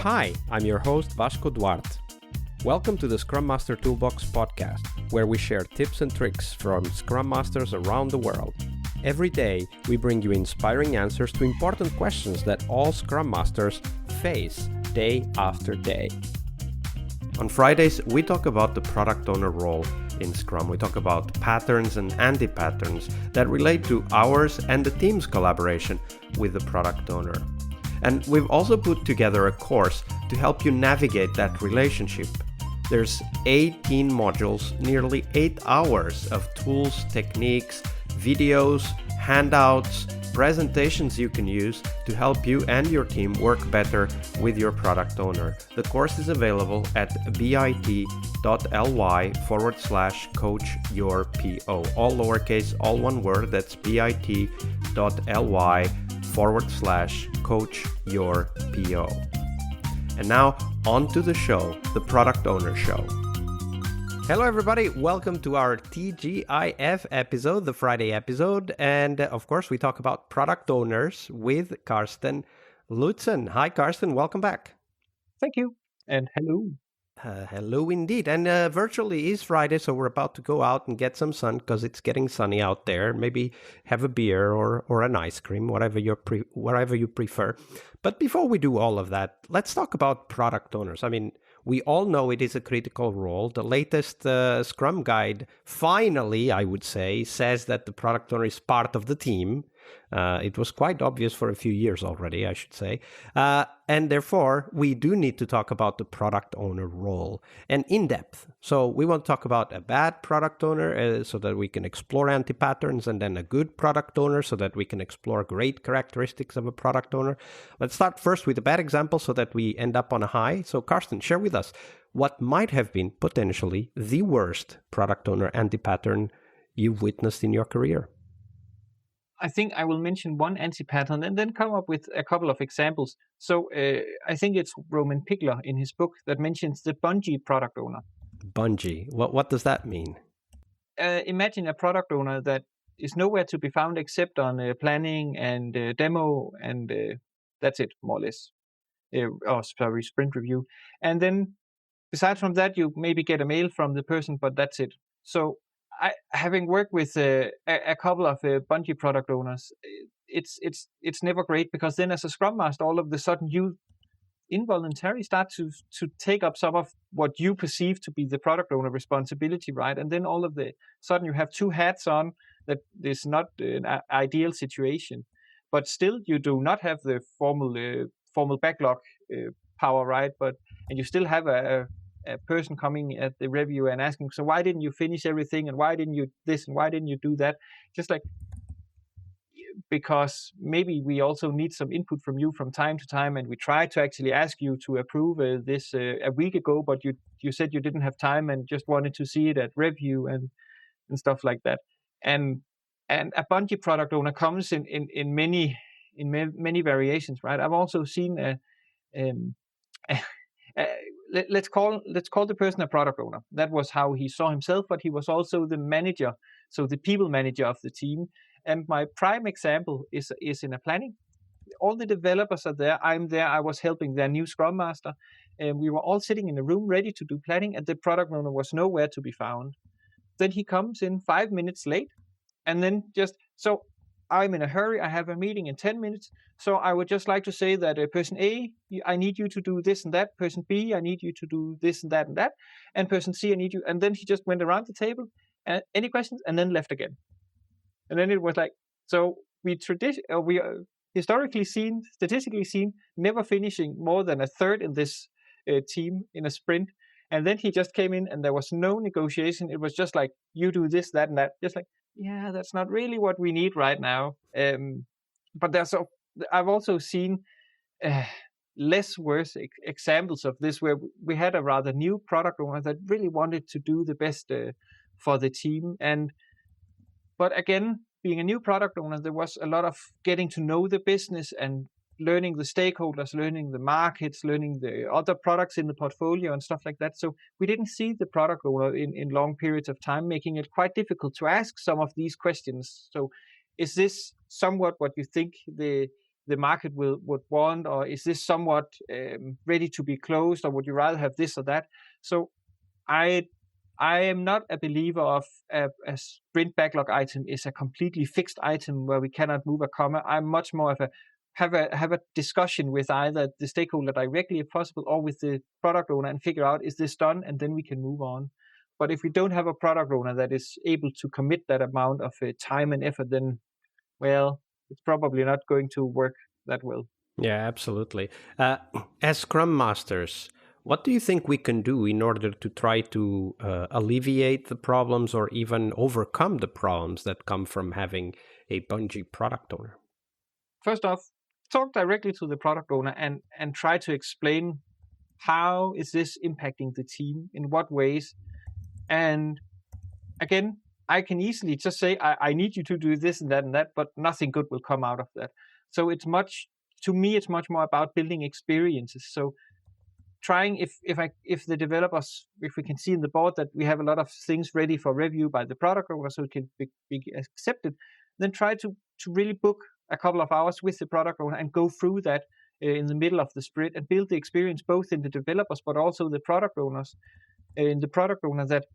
Hi, I'm your host Vasco Duarte. Welcome to the Scrum Master Toolbox podcast, where we share tips and tricks from Scrum Masters around the world. Every day, we bring you inspiring answers to important questions that all Scrum Masters face day after day. On Fridays, we talk about the product owner role in Scrum. We talk about patterns and anti-patterns that relate to ours and the team's collaboration with the product owner. And we've also put together a course to help you navigate that relationship. There's 18 modules, nearly 8 hours of tools, techniques, videos, handouts, presentations you can use to help you and your team work better with your product owner. The course is available at bit.ly/coach-your-PO. All lowercase, all one word. That's bit.ly/coach-your-PO. And now, on to the show, the Product Owner Show. Hello everybody, welcome to our TGIF episode, the Friday episode, and of course we talk about product owners with Carsten Lützen. Hi Carsten, welcome back. Thank you, and hello. Hello indeed, and virtually is Friday, so we're about to go out and get some sun because it's getting sunny out there. Maybe have a beer or an ice cream, whatever you prefer. But before we do all of that, let's talk about product owners. I mean, we all know it is a critical role. The latest Scrum Guide, finally, I would say, says that the product owner is part of the team. It was quite obvious for a few years already, I should say. And therefore, we do need to talk about the product owner role and in depth. So we want to talk about a bad product owner so that we can explore anti-patterns, and then a good product owner so that we can explore great characteristics of a product owner. Let's start first with a bad example so that we end up on a high. So Carsten, share with us what might have been potentially the worst product owner anti-pattern you've witnessed in your career. I think I will mention one anti-pattern and then come up with a couple of examples. So I think it's Roman Pichler in his book that mentions the Bungie product owner. Bungie, what does that mean? Imagine a product owner that is nowhere to be found except on planning and demo, and that's it, more or less. Sprint review. And then besides from that, you maybe get a mail from the person, but that's it. So having worked with a couple of Bungie product owners, it's never great, because then as a Scrum Master, all of a sudden you involuntarily start to take up some of what you perceive to be the product owner responsibility, right? And then all of the sudden you have two hats on. That is not an ideal situation, but still you do not have the formal backlog power, right? And you still have a person coming at the review and asking, so why didn't you finish everything, and why didn't you this, and why didn't you do that? Just like, because maybe we also need some input from you from time to time, and we try to actually ask you to approve this a week ago, but you said you didn't have time and just wanted to see it at review and stuff like that. And a Bungie product owner comes in many variations, right? I've also seen let's call the person a product owner. That was how he saw himself, but he was also the manager, so the people manager of the team. And my prime example is in a planning. All the developers are there. I'm there. I was helping their new Scrum Master, and we were all sitting in a room ready to do planning, and the product owner was nowhere to be found. Then he comes in 5 minutes late, and then so I'm in a hurry. I have a meeting in 10 minutes. So I would just like to say that person A, I need you to do this and that. Person B, I need you to do this and that and that. And person C, I need you. And then he just went around the table. Any questions? And then left again. And then it was like, so we historically seen, statistically seen, never finishing more than a third in this team in a sprint. And then he just came in and there was no negotiation. It was just like, you do this, that, and that. Just like, yeah, that's not really what we need right now. But I've also seen less worse examples of this, where we had a rather new product owner that really wanted to do the best for the team. But again, being a new product owner, there was a lot of getting to know the business and learning the stakeholders, learning the markets, learning the other products in the portfolio and stuff like that. So we didn't see the product owner in long periods of time, making it quite difficult to ask some of these questions. So is this somewhat what you think the the market would want, or is this somewhat ready to be closed, or would you rather have this or that? So I am not a believer of a sprint backlog item is a completely fixed item where we cannot move a comma. I'm much more of a have a discussion with either the stakeholder directly if possible, or with the product owner, and figure out, is this done, and then we can move on. But if we don't have a product owner that is able to commit that amount of time and effort, then, well, it's probably not going to work that well. Yeah, absolutely. As Scrum Masters, what do you think we can do in order to try to alleviate the problems or even overcome the problems that come from having a Bungie product owner? First off, talk directly to the product owner and try to explain, how is this impacting the team, in what ways. And again, I can easily just say, I need you to do this and that, but nothing good will come out of that. So it's much more about building experiences. So trying, if the developers, if we can see in the board that we have a lot of things ready for review by the product owner so it can be accepted, then try to really book a couple of hours with the product owner and go through that in the middle of the sprint, and build the experience both in the developers but also the product owners, in the product owner, that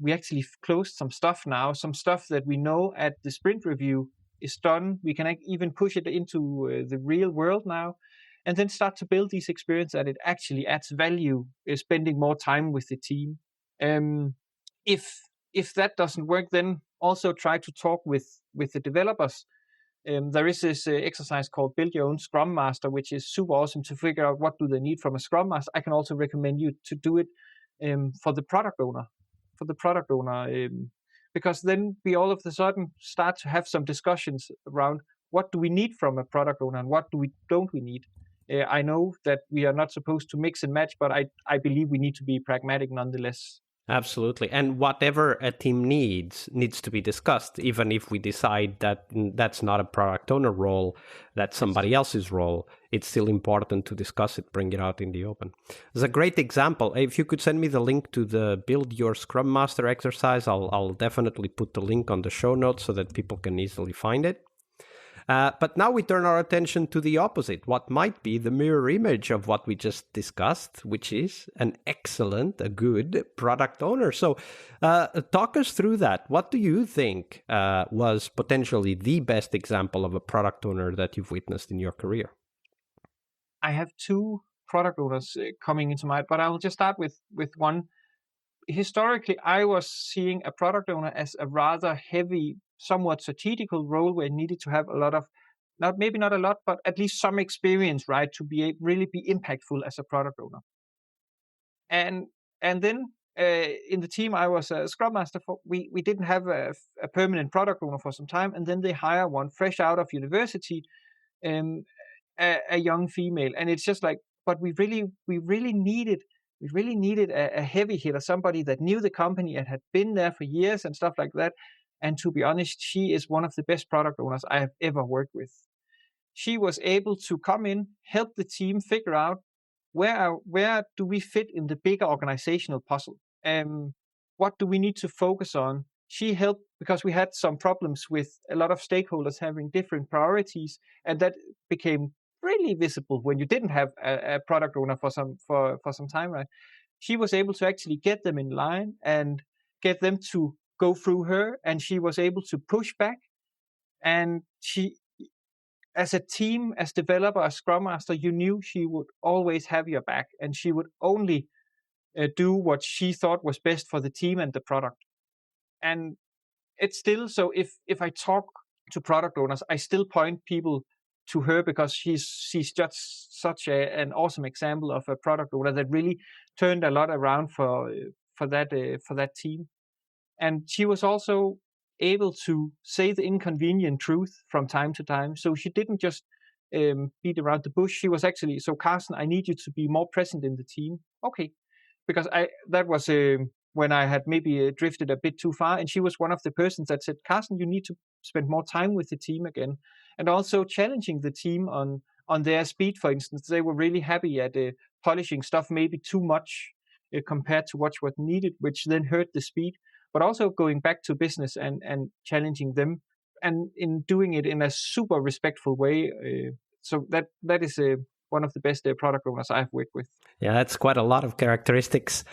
we actually closed some stuff now, some stuff that we know at the sprint review is done. We can even push it into the real world now, and then start to build these experiences that it actually adds value, spending more time with the team. If that doesn't work, then also try to talk with the developers. There is this exercise called Build Your Own Scrum Master, which is super awesome to figure out what do they need from a Scrum Master. I can also recommend you to do it for the product owner. Because then we all of a sudden start to have some discussions around, what do we need from a product owner and what don't we need. I know that we are not supposed to mix and match, but I believe we need to be pragmatic nonetheless. Absolutely. And whatever a team needs to be discussed, even if we decide that that's not a product owner role, that's somebody else's role. It's still important to discuss it, bring it out in the open. There's a great example. If you could send me the link to the Build Your Scrum Master exercise, I'll definitely put the link on the show notes so that people can easily find it. But now we turn our attention to the opposite, what might be the mirror image of what we just discussed, which is a good product owner. So talk us through that. What do you think was potentially the best example of a product owner that you've witnessed in your career? I have two product owners coming into mind, but I will just start with one. Historically, I was seeing a product owner as a rather heavy, somewhat strategical role where it needed to have a lot of, maybe not a lot, but at least some experience, right, to really be impactful as a product owner. And then in the team I was a Scrum Master for, we didn't have a permanent product owner for some time, and then they hire one fresh out of university, a young female, and it's just like, but we really needed a heavy hitter, somebody that knew the company and had been there for years and stuff like that. And to be honest, she is one of the best product owners I have ever worked with. She was able to come in, help the team figure out where do we fit in the bigger organizational puzzle. What do we need to focus on? She helped because we had some problems with a lot of stakeholders having different priorities, and that became really visible when you didn't have a product owner for some time, right? She was able to actually get them in line and get them to go through her, and she was able to push back. And she, as a team, as developer, as Scrum Master, you knew she would always have your back, and she would only do what she thought was best for the team and the product. And it's still so. If I talk to product owners, I still point people to her because she's just such an awesome example of a product owner that really turned a lot around for that team. And she was also able to say the inconvenient truth from time to time. So she didn't just beat around the bush. She was actually, so Carsten, I need you to be more present in the team. Okay, because that was when I had maybe drifted a bit too far, and she was one of the persons that said, Carsten, you need to spend more time with the team again, and also challenging the team on their speed. For instance, they were really happy at polishing stuff maybe too much compared to what was needed, which then hurt the speed. But also going back to business and challenging them, and in doing it in a super respectful way, So that is one of the best product owners I've worked with. Yeah, that's quite a lot of characteristics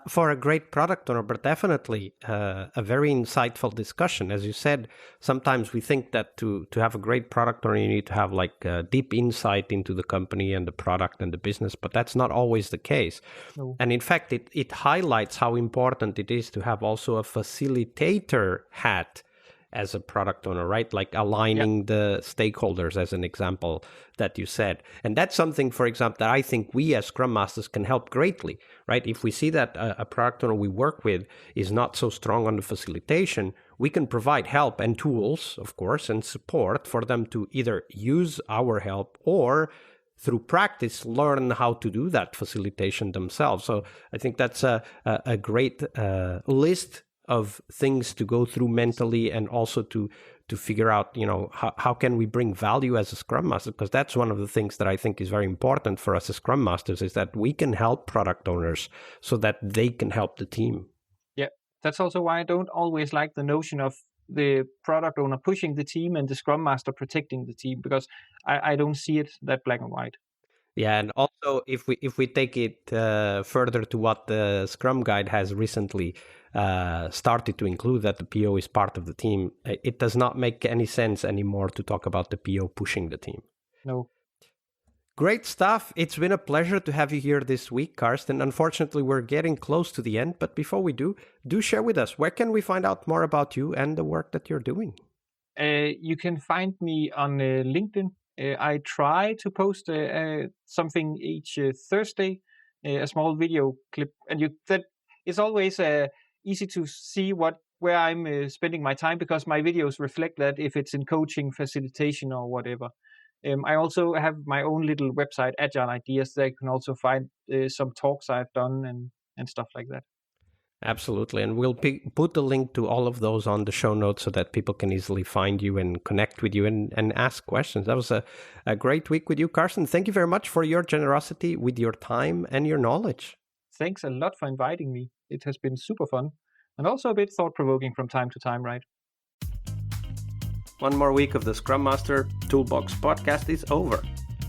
for a great product owner, but definitely a very insightful discussion. As you said, sometimes we think that to have a great product owner, you need to have like a deep insight into the company and the product and the business, but that's not always the case. No. And in fact, it highlights how important it is to have also a facilitator hat as a product owner, right? Like aligning the stakeholders as an example that you said. And that's something, for example, that I think we as Scrum Masters can help greatly, right? If we see that a product owner we work with is not so strong on the facilitation, we can provide help and tools, of course, and support for them to either use our help or through practice, learn how to do that facilitation themselves. So I think that's a great list of things to go through mentally, and also to figure out, how can we bring value as a Scrum Master? Because that's one of the things that I think is very important for us as Scrum Masters, is that we can help product owners so that they can help the team. Yeah, that's also why I don't always like the notion of the product owner pushing the team and the Scrum Master protecting the team, because I don't see it that black and white. Yeah, and also if we take it further to what the Scrum Guide has recently started to include, that the PO is part of the team, it does not make any sense anymore to talk about the PO pushing the team. No. Great stuff. It's been a pleasure to have you here this week, Carsten. Unfortunately, we're getting close to the end, but before we do share with us, where can we find out more about you and the work that you're doing? You can find me on LinkedIn. I try to post something each Thursday, a small video clip, and that is always easy to see where I'm spending my time, because my videos reflect that, if it's in coaching, facilitation, or whatever. I also have my own little website, Agile Ideas. There you can also find some talks I've done and stuff like that. Absolutely. And we'll put the link to all of those on the show notes so that people can easily find you and connect with you and ask questions. That was a great week with you, Carsten. Thank you very much for your generosity with your time and your knowledge. Thanks a lot for inviting me. It has been super fun, and also a bit thought-provoking from time to time, right? One more week of the Scrum Master Toolbox podcast is over,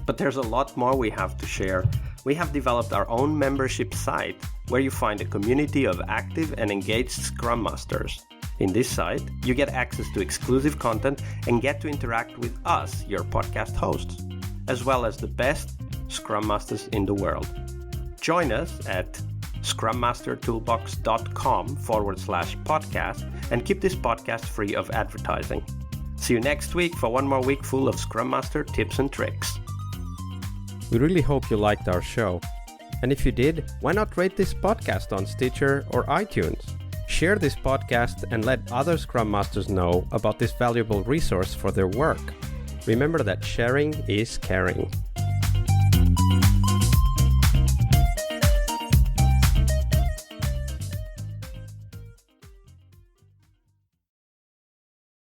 but there's a lot more we have to share. We have developed our own membership site where you find a community of active and engaged Scrum Masters. In this site, you get access to exclusive content and get to interact with us, your podcast hosts, as well as the best Scrum Masters in the world. Join us at scrummastertoolbox.com/podcast and keep this podcast free of advertising. See you next week for one more week full of Scrum Master tips and tricks. We really hope you liked our show. And if you did, why not rate this podcast on Stitcher or iTunes? Share this podcast and let other Scrum Masters know about this valuable resource for their work. Remember that sharing is caring.